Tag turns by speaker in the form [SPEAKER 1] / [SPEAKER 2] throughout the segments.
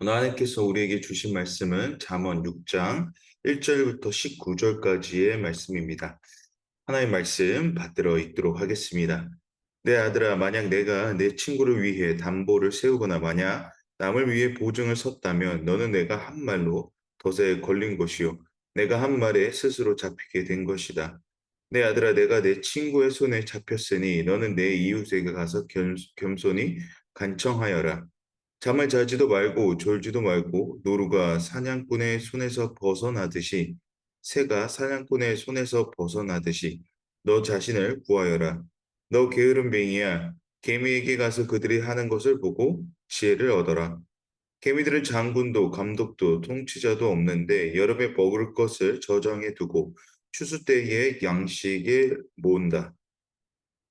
[SPEAKER 1] 오늘 하나님께서 우리에게 주신 말씀은 잠언 6장 1절부터 19절까지의 말씀입니다. 하나님 말씀 받들어 읽도록 하겠습니다. 내 아들아, 만약 내가 내 친구를 위해 담보를 세우거나 만약 남을 위해 보증을 섰다면 너는 내가 한 말로 덫에 걸린 것이요 내가 한 말에 스스로 잡히게 된 것이다. 내 아들아, 내가 내 친구의 손에 잡혔으니 너는 내 이웃에게 가서 겸손히 간청하여라. 잠을 자지도 말고 졸지도 말고 노루가 사냥꾼의 손에서 벗어나듯이 새가 사냥꾼의 손에서 벗어나듯이 너 자신을 구하여라. 너 게으른 뱅이야. 개미에게 가서 그들이 하는 것을 보고 지혜를 얻어라. 개미들은 장군도 감독도 통치자도 없는데 여름에 먹을 것을 저장해 두고 추수 때에 양식에 모은다.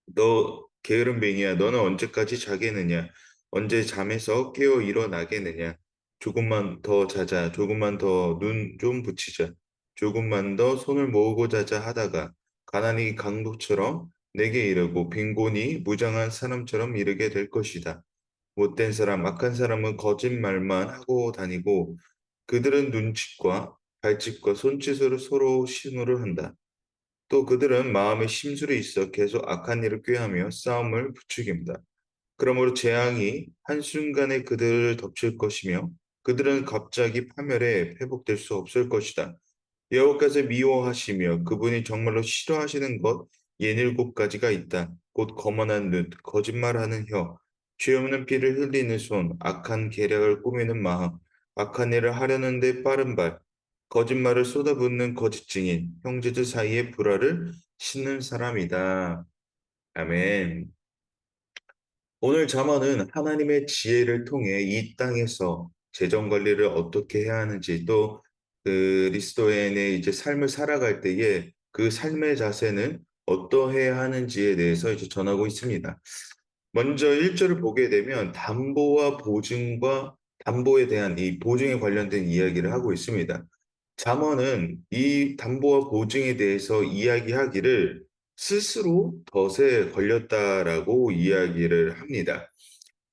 [SPEAKER 1] 너 게으른 뱅이야, 너는 언제까지 자겠느냐? 언제 잠에서 깨어 일어나겠느냐? 조금만 더 자자, 조금만 더 눈 좀 붙이자, 조금만 더 손을 모으고 자자 하다가 가난이 강도처럼 내게 이르고 빈곤이 무장한 사람처럼 이르게 될 것이다. 못된 사람, 악한 사람은 거짓말만 하고 다니고 그들은 눈짓과 발짓과 손짓으로 서로 신호를 한다. 또 그들은 마음에 심술이 있어 계속 악한 일을 꾀하며 싸움을 부추깁니다. 그러므로 재앙이 한순간에 그들을 덮칠 것이며 그들은 갑자기 파멸에 회복될 수 없을 것이다. 여호와께서 미워하시며 그분이 정말로 싫어하시는 것 예닐곱 가지가 있다. 곧 거만한 눈, 거짓말하는 혀, 죄 없는 피를 흘리는 손, 악한 계략을 꾸미는 마음, 악한 일을 하려는 데 빠른 발, 거짓말을 쏟아붓는 거짓 증인, 형제들 사이에 불화를 싣는 사람이다. 아멘. 오늘 잠언은 하나님의 지혜를 통해 이 땅에서 재정 관리를 어떻게 해야 하는지 또 그리스도인의 이제 삶을 살아갈 때에 그 삶의 자세는 어떠해야 하는지에 대해서 이제 전하고 있습니다. 먼저 1절을 보게 되면 담보와 보증과 담보에 대한 이 보증에 관련된 이야기를 하고 있습니다. 잠언은 이 담보와 보증에 대해서 이야기하기를 스스로 덫에 걸렸다라고 이야기를 합니다.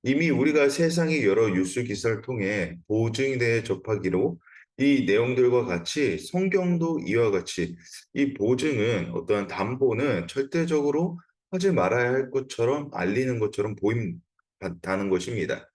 [SPEAKER 1] 이미 우리가 세상의 여러 뉴스 기사를 통해 보증에 대해 접하기로 이 내용들과 같이 성경도 이와 같이 이 보증은 어떠한 담보는 절대적으로 하지 말아야 할 것처럼 알리는 것처럼 보인다는 것입니다.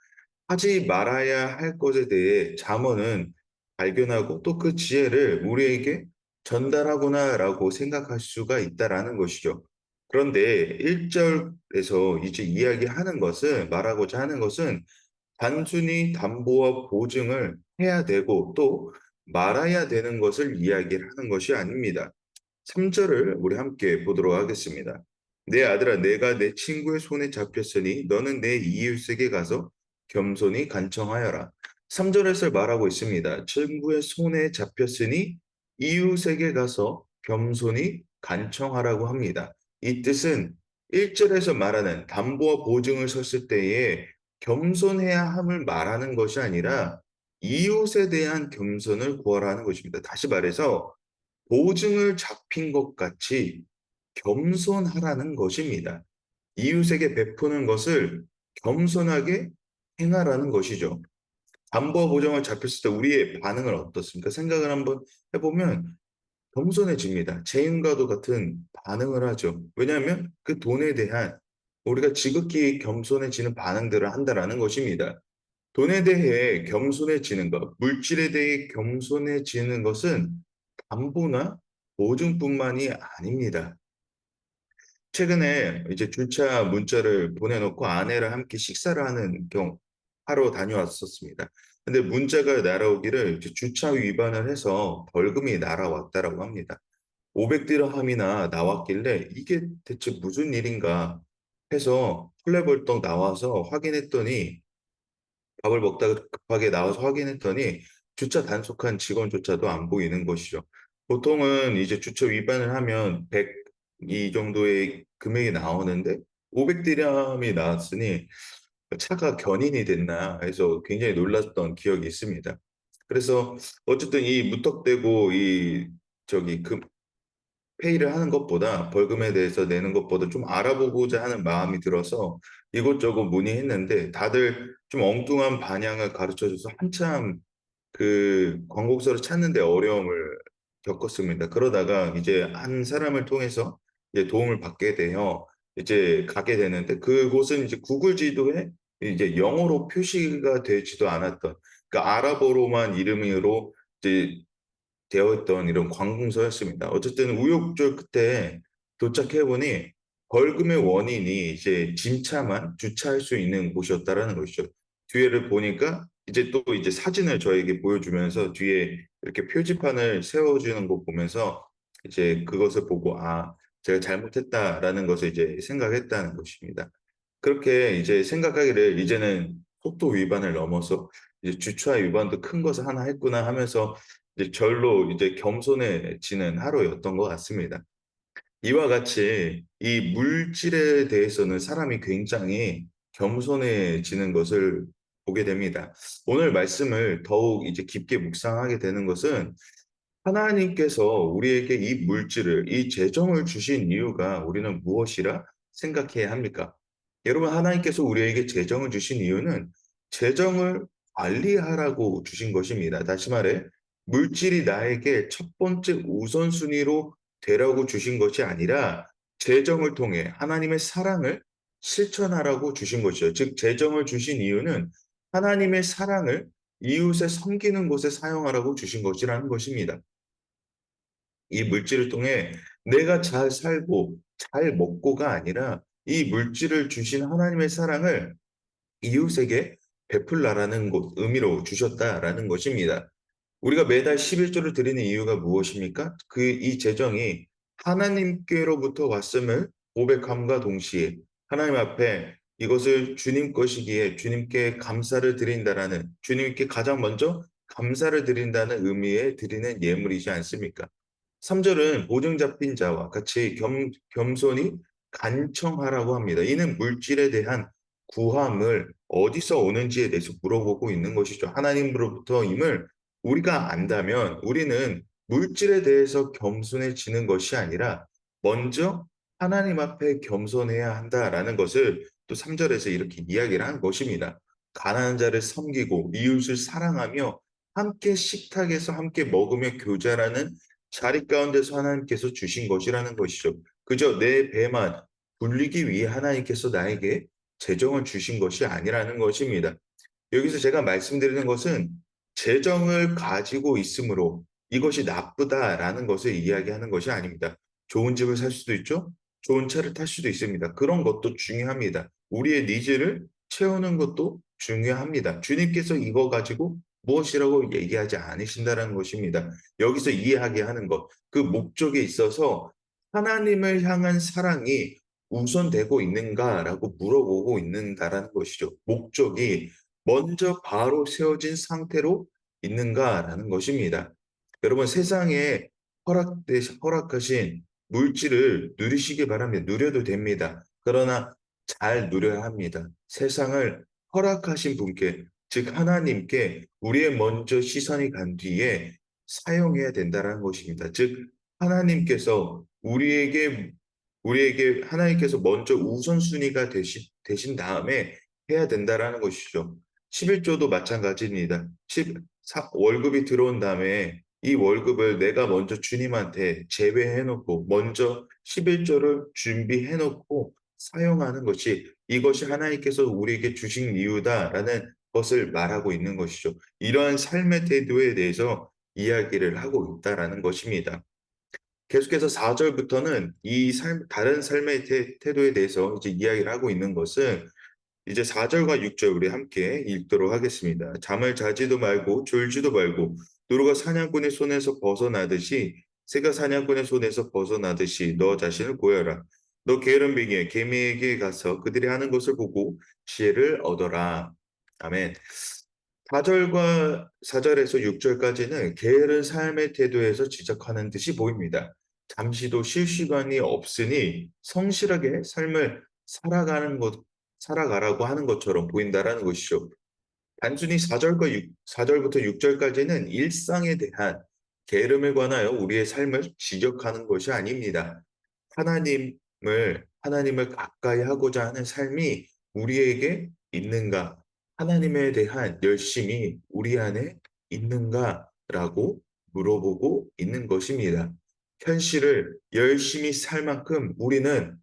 [SPEAKER 1] 하지 말아야 할 것에 대해 잠언은 발견하고 또 그 지혜를 우리에게 전달하구나라고 생각할 수가 있다라는 것이죠. 그런데 1절에서 이제 이야기하는 것은, 말하고자 하는 것은 단순히 담보와 보증을 해야 되고 또 말아야 되는 것을 이야기를 하는 것이 아닙니다. 3절을 우리 함께 보도록 하겠습니다. 내 아들아, 내가 내 친구의 손에 잡혔으니 너는 내 이웃에게 가서 겸손히 간청하여라. 3절에서 말하고 있습니다. 친구의 손에 잡혔으니 이웃에게 가서 겸손히 간청하라고 합니다. 이 뜻은 1절에서 말하는 담보와 보증을 섰을 때에 겸손해야 함을 말하는 것이 아니라 이웃에 대한 겸손을 구하라는 것입니다. 다시 말해서 보증을 잡힌 것 같이 겸손하라는 것입니다. 이웃에게 베푸는 것을 겸손하게 행하라는 것이죠. 담보와 보증을 잡혔을 때 우리의 반응은 어떻습니까? 생각을 한번 해보면 겸손해집니다. 재인과도 같은 반응을 하죠. 왜냐하면 그 돈에 대한 우리가 지극히 겸손해지는 반응들을 한다라는 것입니다. 돈에 대해 겸손해지는 것, 물질에 대해 겸손해지는 것은 담보나 보증뿐만이 아닙니다. 최근에 이제 주차 문자를 보내놓고 아내랑 함께 식사를 하러 다녀왔었습니다. 근데 문자가 날아오기를 이제 주차 위반을 해서 벌금이 날아왔다라고 합니다. 500디르함이나 나왔길래 이게 대체 무슨 일인가 해서 헐레벌떡 나와서 확인했더니 밥을 먹다가 급하게 나와서 확인했더니 주차 단속한 직원조차도 안 보이는 것이죠. 보통은 이제 주차 위반을 하면 100, 이 정도의 금액이 나오는데 500디람이 나왔으니 차가 견인이 됐나 해서 굉장히 놀랐던 기억이 있습니다. 그래서 어쨌든 이 무턱대고 금 페이를 하는 것보다 벌금에 대해서 내는 것보다 좀 알아보고자 하는 마음이 들어서 이것저것 문의했는데 다들 좀 엉뚱한 방향을 가르쳐줘서 한참 그 관공서를 찾는데 어려움을 겪었습니다. 그러다가 이제 한 사람을 통해서 이제 도움을 받게 되어 이제 가게 되는데 그곳은 이제 구글 지도에 이제 영어로 표시가 되지도 않았던 그러니까 아랍어로만 이름으로 이제 되어 있던 이런 관공서였습니다. 어쨌든 우여곡절 끝에 도착해 보니 벌금의 원인이 이제 짐차만 주차할 수 있는 곳이었다라는 것이죠. 뒤에를 보니까 이제 또 이제 사진을 저에게 보여주면서 뒤에 이렇게 표지판을 세워주는 거 보면서 이제 그것을 보고 아, 제가 잘못했다라는 것을 이제 생각했다는 것입니다. 그렇게 이제 생각하기를 이제는 속도 위반을 넘어서 이제 주차 위반도 큰 것을 하나 했구나 하면서 이제 절로 이제 겸손해지는 하루였던 것 같습니다. 이와 같이 이 물질에 대해서는 사람이 굉장히 겸손해지는 것을 보게 됩니다. 오늘 말씀을 더욱 이제 깊게 묵상하게 되는 것은 하나님께서 우리에게 이 물질을, 이 재정을 주신 이유가 우리는 무엇이라 생각해야 합니까? 여러분, 하나님께서 우리에게 재정을 주신 이유는 재정을 관리하라고 주신 것입니다. 다시 말해, 물질이 나에게 첫 번째 우선순위로 되라고 주신 것이 아니라 재정을 통해 하나님의 사랑을 실천하라고 주신 것이죠. 즉, 재정을 주신 이유는 하나님의 사랑을 이웃에 섬기는 곳에 사용하라고 주신 것이라는 것입니다. 이 물질을 통해 내가 잘 살고 잘 먹고가 아니라 이 물질을 주신 하나님의 사랑을 이웃에게 베풀라라는 의미로 주셨다라는 것입니다. 우리가 매달 11조를 드리는 이유가 무엇입니까? 이 재정이 하나님께로부터 왔음을 고백함과 동시에 하나님 앞에 이것을 주님 것이기에 주님께 감사를 드린다라는 주님께 가장 먼저 감사를 드린다는 의미에 드리는 예물이지 않습니까? 3절은 보증 잡힌 자와 같이 겸손히 간청하라고 합니다. 이는 물질에 대한 구함을 어디서 오는지에 대해서 물어보고 있는 것이죠. 하나님으로부터임을 우리가 안다면 우리는 물질에 대해서 겸손해지는 것이 아니라 먼저 하나님 앞에 겸손해야 한다라는 것을 또 3절에서 이렇게 이야기를 한 것입니다. 가난한 자를 섬기고 이웃을 사랑하며 함께 식탁에서 함께 먹으며 교제하라는 자리 가운데서 하나님께서 주신 것이라는 것이죠. 그저 내 배만 불리기 위해 하나님께서 나에게 재정을 주신 것이 아니라는 것입니다. 여기서 제가 말씀드리는 것은 재정을 가지고 있으므로 이것이 나쁘다라는 것을 이야기하는 것이 아닙니다. 좋은 집을 살 수도 있죠. 좋은 차를 탈 수도 있습니다. 그런 것도 중요합니다. 우리의 니즈를 채우는 것도 중요합니다. 주님께서 이거 가지고 무엇이라고 얘기하지 않으신다는 것입니다. 여기서 이해하게 하는 것, 그 목적에 있어서 하나님을 향한 사랑이 우선되고 있는가라고 물어보고 있는다라는 것이죠. 목적이 먼저 바로 세워진 상태로 있는가라는 것입니다. 여러분 세상에 허락하신 물질을 누리시기 바랍니다. 누려도 됩니다. 그러나 잘 누려야 합니다. 세상을 허락하신 분께 즉 하나님께 우리의 먼저 시선이 간 뒤에 사용해야 된다는 것입니다. 즉 하나님께서 우리에게 하나님께서 먼저 우선순위가 되신 다음에 해야 된다라는 것이죠. 11조도 마찬가지입니다. 월급이 들어온 다음에 이 월급을 내가 먼저 주님한테 제외해놓고 먼저 11조를 준비해놓고 사용하는 것이 이것이 하나님께서 우리에게 주신 이유다라는 것을 말하고 있는 것이죠. 이러한 삶의 태도에 대해서 이야기를 하고 있다라는 것입니다. 계속해서 4절부터는 다른 삶의 태도에 대해서 이제 이야기를 하고 있는 것은 이제 4절과 6절 우리 함께 읽도록 하겠습니다. 잠을 자지도 말고 졸지도 말고 누루가 사냥꾼의 손에서 벗어나듯이 새가 사냥꾼의 손에서 벗어나듯이 너 자신을 구해라. 너 게으름뱅이에 개미에게 가서 그들이 하는 것을 보고 지혜를 얻어라. 아멘. 4절에서 6절까지는 게으른 삶의 태도에서 지적하는 듯이 보입니다. 잠시도 쉴 시간이 없으니 성실하게 삶을 살아가라고 하는 것처럼 보인다라는 것이죠. 단순히 4절부터 6절까지는 일상에 대한 게으름에 관하여 우리의 삶을 지적하는 것이 아닙니다. 하나님을 가까이 하고자 하는 삶이 우리에게 있는가? 하나님에 대한 열심이 우리 안에 있는가라고 물어보고 있는 것입니다. 현실을 열심히 살 만큼 우리는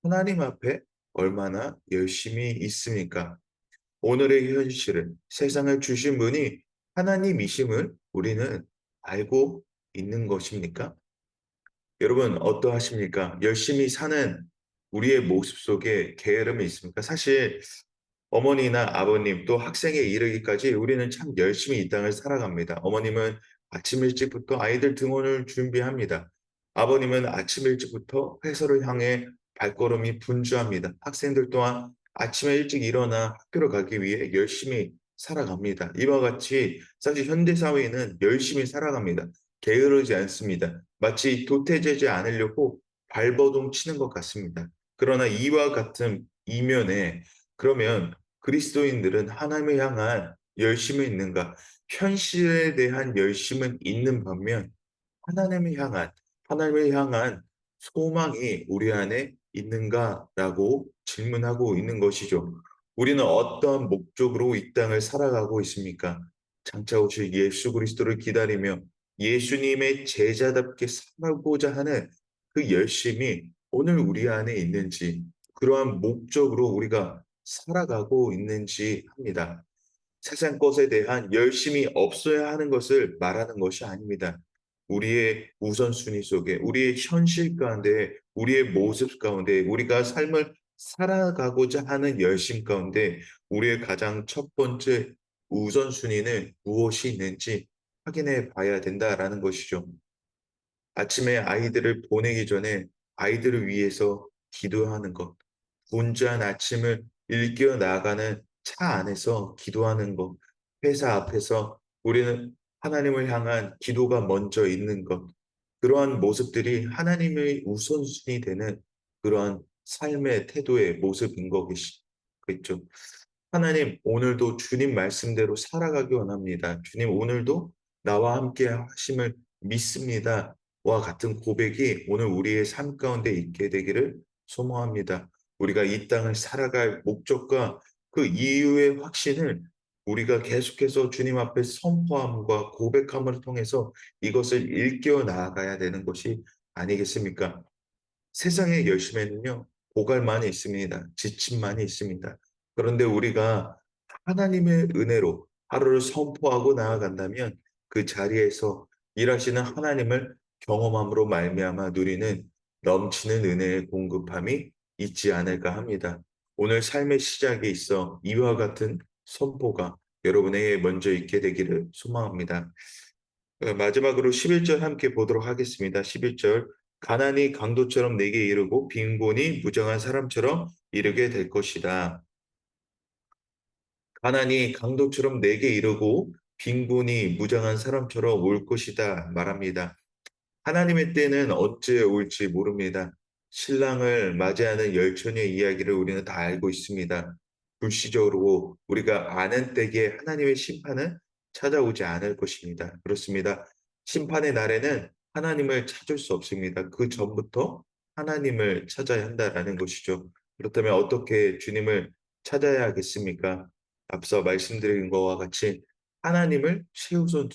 [SPEAKER 1] 하나님 앞에 얼마나 열심히 있습니까? 오늘의 현실을, 세상을 주신 분이 하나님이심을 우리는 알고 있는 것입니까? 여러분, 어떠하십니까? 열심히 사는 우리의 모습 속에 게으름이 있습니까? 사실 어머니나 아버님 또 학생에 이르기까지 우리는 참 열심히 이 땅을 살아갑니다. 어머님은 아침 일찍부터 아이들 등원을 준비합니다. 아버님은 아침 일찍부터 회사를 향해 발걸음이 분주합니다. 학생들 또한 아침에 일찍 일어나 학교를 가기 위해 열심히 살아갑니다. 이와 같이 사실 현대 사회는 열심히 살아갑니다. 게으르지 않습니다. 마치 도태되지 않으려고 발버둥 치는 것 같습니다. 그러나 이와 같은 이면에 그러면 그리스도인들은 하나님을 향한 열심이 있는가? 현실에 대한 열심은 있는 반면 하나님을 향한 소망이 우리 안에 있는가라고 질문하고 있는 것이죠. 우리는 어떠한 목적으로 이 땅을 살아가고 있습니까? 장차 오실 예수 그리스도를 기다리며 예수님의 제자답게 살아보자 하는 그 열심이 오늘 우리 안에 있는지, 그러한 목적으로 우리가 살아가고 있는지 합니다. 세상 것에 대한 열심이 없어야 하는 것을 말하는 것이 아닙니다. 우리의 우선순위 속에, 우리의 현실 가운데, 우리의 모습 가운데, 우리가 삶을 살아가고자 하는 열심 가운데 우리의 가장 첫 번째 우선순위는 무엇이 있는지 확인해 봐야 된다라는 것이죠. 아침에 아이들을 보내기 전에 아이들을 위해서 기도하는 것, 분주한 아침을 일겨 나가는 차 안에서 기도하는 것, 회사 앞에서 우리는 하나님을 향한 기도가 먼저 있는 것, 그러한 모습들이 하나님의 우선순위 되는 그러한 삶의 태도의 모습인 것이겠죠. 하나님, 오늘도 주님 말씀대로 살아가기 원합니다. 주님, 오늘도 나와 함께 하심을 믿습니다. 와 같은 고백이 오늘 우리의 삶 가운데 있게 되기를 소망합니다. 우리가 이 땅을 살아갈 목적과 그 이유의 확신을 우리가 계속해서 주님 앞에 선포함과 고백함을 통해서 이것을 일깨워 나아가야 되는 것이 아니겠습니까? 세상의 열심에는요, 고갈만이 있습니다. 지침만이 있습니다. 그런데 우리가 하나님의 은혜로 하루를 선포하고 나아간다면 그 자리에서 일하시는 하나님을 경험함으로 말미암아 누리는 넘치는 은혜의 공급함이 있지 않을까 합니다. 오늘 삶의 시작에 있어 이와 같은 선포가 여러분에게 먼저 있게 되기를 소망합니다. 마지막으로 11절 함께 보도록 하겠습니다. 11절 가난이 강도처럼 내게 이르고 빈곤이 무정한 사람처럼 이르게 될 것이다. 가난이 강도처럼 내게 이르고 빈곤이 무정한 사람처럼 올 것이다 말합니다. 하나님의 때는 언제 올지 모릅니다. 신랑을 맞이하는 열처녀의 이야기를 우리는 다 알고 있습니다. 불시적으로 우리가 아는 때에 하나님의 심판은 찾아오지 않을 것입니다. 그렇습니다. 심판의 날에는 하나님을 찾을 수 없습니다. 그 전부터 하나님을 찾아야 한다라는 것이죠. 그렇다면 어떻게 주님을 찾아야 하겠습니까? 앞서 말씀드린 것과 같이 하나님을 최우선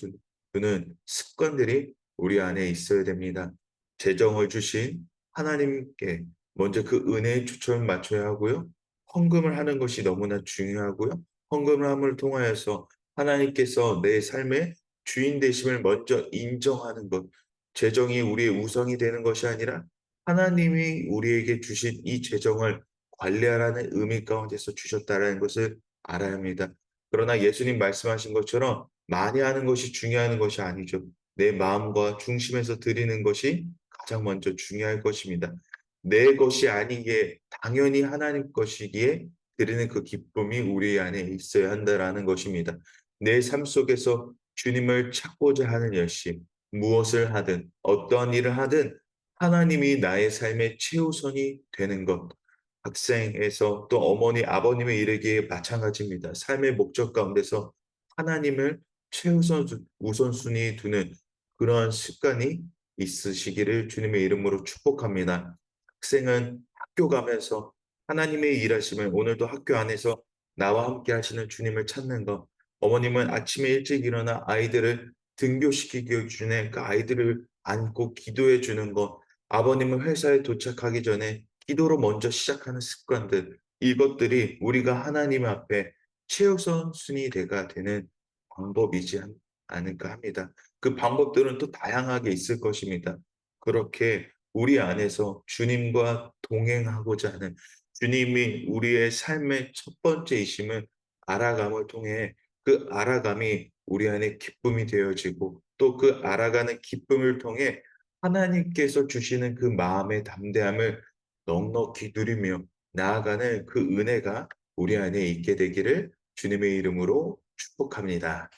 [SPEAKER 1] 두는 습관들이 우리 안에 있어야 됩니다. 재정을 주신 하나님께 먼저 그 은혜의 초점을 맞춰야 하고요. 헌금을 하는 것이 너무나 중요하고요. 헌금을 함을 통하여서 하나님께서 내 삶의 주인 되심을 먼저 인정하는 것. 재정이 우리의 우선이 되는 것이 아니라 하나님이 우리에게 주신 이 재정을 관리하라는 의미 가운데서 주셨다라는 것을 알아야 합니다. 그러나 예수님 말씀하신 것처럼 많이 하는 것이 중요한 것이 아니죠. 내 마음과 중심에서 드리는 것이 가장 먼저 중요할 것입니다. 내 것이 아니기에 당연히 하나님 것이기에 드리는 그 기쁨이 우리 안에 있어야 한다라는 것입니다. 내 삶 속에서 주님을 찾고자 하는 열심, 무엇을 하든 어떠한 일을 하든 하나님이 나의 삶의 최우선이 되는 것. 학생에서 또 어머니, 아버님의 이르기에 마찬가지입니다. 삶의 목적 가운데서 하나님을 최우선 우선순위 두는 그러한 습관이 있으시기를 주님의 이름으로 축복합니다. 학생은 학교 가면서 하나님의 일하심을 오늘도 학교 안에서 나와 함께 하시는 주님을 찾는 것. 어머님은 아침에 일찍 일어나 아이들을 등교시키기 전에 그 아이들을 안고 기도해 주는 것. 아버님은 회사에 도착하기 전에 기도로 먼저 시작하는 습관들. 이것들이 우리가 하나님 앞에 최우선순위가 되는 방법이지 않을까 합니다. 그 방법들은 또 다양하게 있을 것입니다. 그렇게 우리 안에서 주님과 동행하고자 하는, 주님이 우리의 삶의 첫 번째이심을 알아감을 통해 그 알아감이 우리 안에 기쁨이 되어지고, 또 그 알아가는 기쁨을 통해 하나님께서 주시는 그 마음의 담대함을 넉넉히 누리며 나아가는 그 은혜가 우리 안에 있게 되기를 주님의 이름으로 축복합니다.